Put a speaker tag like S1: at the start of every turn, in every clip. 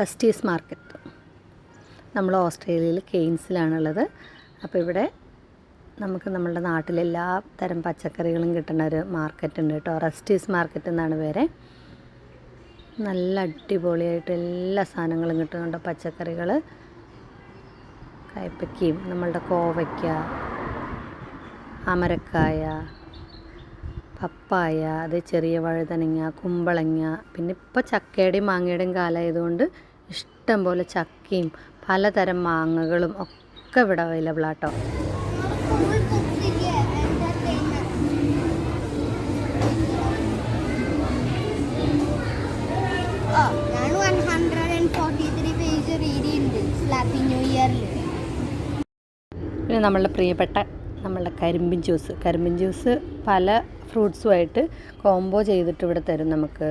S1: റസ്റ്റീസ് market. നമ്മൾ ഓസ്ട്രേലിയയിൽ കെയ്ൻസിലാണുള്ളത്. അപ്പോൾ ഇവിടെ നമുക്ക് നമ്മളുടെ നാട്ടിലെല്ലാ തരം പച്ചക്കറികളും കിട്ടുന്ന ഒരു മാർക്കറ്റ് ഉണ്ട് കേട്ടോ. റസ്റ്റീസ് മാർക്കറ്റ് എന്നാണ് പേര്. നല്ല അടിപൊളിയായിട്ട് എല്ലാ സാധനങ്ങളും കിട്ടുന്നുണ്ട്. പച്ചക്കറികൾ, കയ്പയ്ക്കയും നമ്മളുടെ കോവയ്ക്ക, അമരക്കായ, പപ്പായ, അത് ചെറിയ വഴുതനങ്ങ, കുമ്പളങ്ങ, പിന്നെ ഇപ്പോൾ ചക്കയുടെയും മാങ്ങയുടെയും കാലമായതുകൊണ്ട് ഇഷ്ടം പോലെ ചക്കയും പലതരം മാങ്ങകളും ഒക്കെ ഇവിടെ അവൈലബിൾ ആട്ടോ. പിന്നെ നമ്മളുടെ പ്രിയപ്പെട്ട നമ്മളുടെ കരിമ്പിൻ ജ്യൂസ് പല ഫ്രൂട്ട്സുമായിട്ട് കോംബോ ചെയ്തിട്ട് ഇവിടെ തരും നമുക്ക്.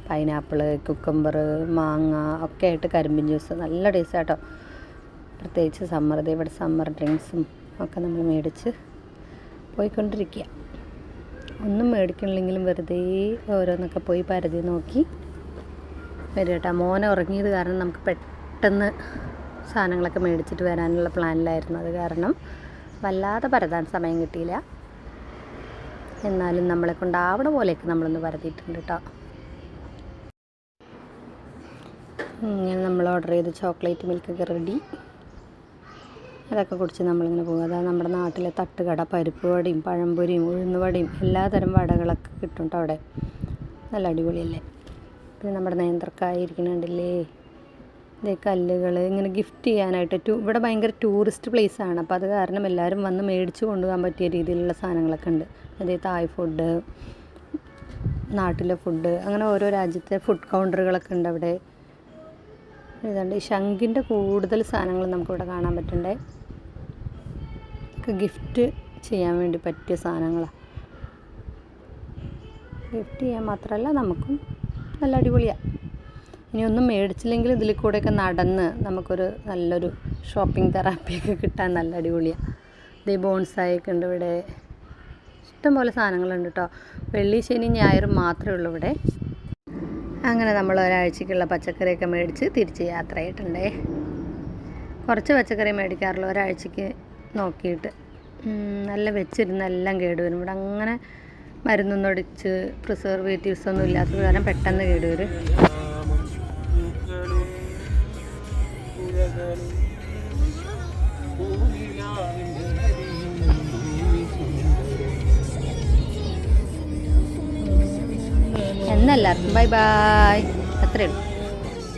S1: പൈനാപ്പിൾ, കുക്കുംബർ, മാങ്ങ ഒക്കെ ആയിട്ട് കരിമ്പിൻ ജ്യൂസ് നല്ല ടേസ്റ്റ് ആട്ടോ. പ്രത്യേകിച്ച് ഇവിടെ സമ്മർ ഡ്രിങ്ക്സും ഒക്കെ നമ്മൾ മേടിച്ച് പോയിക്കൊണ്ടിരിക്കുക. ഒന്നും മേടിക്കണില്ലെങ്കിലും വെറുതെ ഓരോന്നൊക്കെ പോയി പരതി നോക്കി വരും കേട്ടോ. മോനെ ഉറങ്ങിയത് കാരണം നമുക്ക് പെട്ടെന്ന് സാധനങ്ങളൊക്കെ മേടിച്ചിട്ട് വരാനുള്ള പ്ലാനിലായിരുന്നു. അത് കാരണം വല്ലാതെ പരതാൻ സമയം കിട്ടിയില്ല. എന്നാലും നമ്മളെ കൊണ്ടാവണ പോലെയൊക്കെ നമ്മളൊന്ന് പരതിയിട്ടുണ്ട് കേട്ടോ. ഇങ്ങനെ നമ്മൾ ഓർഡർ ചെയ്ത് ചോക്ലേറ്റ് മിൽക്കൊക്കെ റെഡി. അതൊക്കെ കുടിച്ച് നമ്മളിങ്ങനെ പോകും. അതായത് നമ്മുടെ നാട്ടിലെ തട്ടുകട പരിപ്പ് വടയും പഴംപൊരിയും ഉഴുന്നുവടയും എല്ലാതരം വടകളൊക്കെ കിട്ടും കേട്ടോ അവിടെ. നല്ല അടിപൊളിയല്ലേ. പിന്നെ നമ്മുടെ നേന്ത്രക്കായ ഇരിക്കുന്നുണ്ടല്ലേ, ഇതേ കല്ലുകൾ ഇങ്ങനെ ഗിഫ്റ്റ് ചെയ്യാനായിട്ട്. ഇവിടെ ഭയങ്കര ടൂറിസ്റ്റ് പ്ലേസാണ്. അപ്പോൾ അത് കാരണം എല്ലാവരും വന്ന് മേടിച്ച് കൊണ്ടുപോകാൻ പറ്റിയ രീതിയിലുള്ള സാധനങ്ങളൊക്കെ ഉണ്ട്. അതേ തായ് ഫുഡ്, നാട്ടിലെ ഫുഡ്, അങ്ങനെ ഓരോ രാജ്യത്തെ ഫുഡ് കൗണ്ടറുകളൊക്കെ ഉണ്ട് അവിടെ. ഇതുണ്ട്. ഈ ശംഖിൻ്റെ കൂടുതൽ സാധനങ്ങൾ നമുക്കിവിടെ കാണാൻ പറ്റണ്ടേ. ഗിഫ്റ്റ് ചെയ്യാൻ വേണ്ടി പറ്റിയ സാധനങ്ങളാണ്. ഗിഫ്റ്റ് ചെയ്യാൻ മാത്രമല്ല നമുക്കും നല്ല അടിപൊളിയാണ്. ഇനി ഒന്നും മേടിച്ചില്ലെങ്കിൽ ഇതിൽ കൂടെയൊക്കെ നടന്ന് നമുക്കൊരു നല്ലൊരു ഷോപ്പിംഗ് തെറാപ്പിയൊക്കെ കിട്ടാൻ നല്ല അടിപൊളിയാണ്. ഇതേ ബോൺസായൊക്കെ ഉണ്ട് ഇവിടെ. ഇഷ്ടംപോലെ സാധനങ്ങളുണ്ട് കേട്ടോ. വെള്ളി, ശനി, ഞായർ മാത്രമേ ഉള്ളൂ ഇവിടെ. അങ്ങനെ നമ്മൾ ഒരാഴ്ചക്കുള്ള പച്ചക്കറിയൊക്കെ മേടിച്ച് തിരിച്ച് യാത്രയായിട്ടുണ്ടേ. കുറച്ച് പച്ചക്കറി മേടിക്കാറുള്ളൂ ഒരാഴ്ചക്ക് നോക്കിയിട്ട്. നല്ല വെച്ചിരുന്ന് എല്ലാം കേടുവരും. ഇവിടെ അങ്ങനെ മരുന്നൊന്നും അടിച്ച് പ്രിസർവേറ്റീവ്സ് ഒന്നും ഇല്ലാത്തത് കാരണം പെട്ടെന്ന് കേടുവരും. എന്നെല്ലാവർക്കും ബൈ ബൈ. അത്രയേ ഉള്ളൂ.